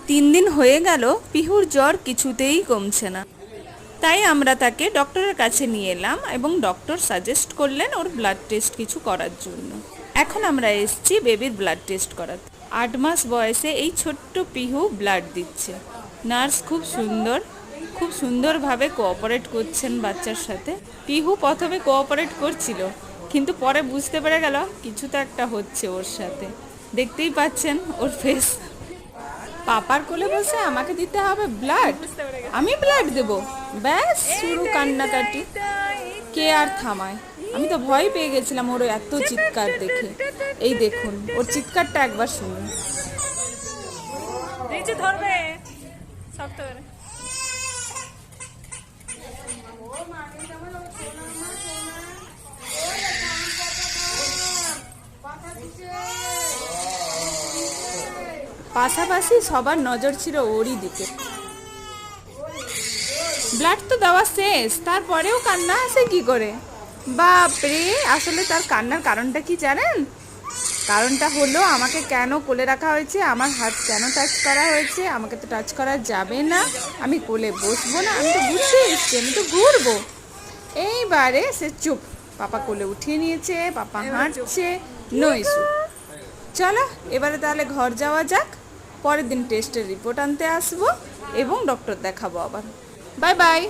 3 দিন হয়ে গেল পিহুর জ্বর কিছুতেই কমছে না। তাই আমরা তাকে ডক্টরের কাছে নিয়ে এলাম এবং ডক্টর সাজেস্ট করলেন ওর ব্লাড টেস্ট কিছু করার জন্য। এখন আমরা এসেছি বেবির ব্লাড টেস্ট করাতে। 8 মাস বয়সে এই ছোট্ট পিহু ব্লাড দিচ্ছে। নার্স খুব সুন্দরভাবে কোঅপারেট করছেন বাচ্চার সাথে। পিহু প্রথমে কোঅপারেট করছিল, কিন্তু পরে বুঝতে পেরে গেল কিছু তো একটা হচ্ছে ওর সাথে। দেখতেই পাচ্ছেন ওর ফেস। পাপার কোলে বসে আমাকে দিতে হবে ব্লাড, আমি ব্লাড দেব, ব্যাস শুরু কান্নাকাটি। কে আর থামায়? আমি তো ভয় পেয়ে গেছিলাম ওর এত চিৎকার দেখে। এই দেখুন ওর চিৎকারটা একবার শুনুন। ধরবে শক্ত করে। পাশাপাশি সবার নজর ছিল ওরই দিকে। ব্লাড তো দেওয়া শেষ, তারপরেও কান্না আসে কি করে? বাপরে, আসলে তার কান্নার কারণটা কি জানেন? কারণটা হলো আমাকে কেন কোলে রাখা হয়েছে, আমার হাত কেন টাচ করা হয়েছে। আমাকে তো টাচ করা যাবে না, আমি কোলে বসবো না, আমি তো ঘুরতে এসছি, আমি তো ঘুরবো। এইবারে সে চুপ। পাপা কোলে উঠিয়ে নিয়েছে, পাপা হাঁটছে, নো ইস্যু। চলো এবারে তাহলে ঘর যাওয়া যাক। পরের দিন টেস্টের রিপোর্ট আনতে আসবো এবং ডক্টর দেখাবো আবার। Bye bye.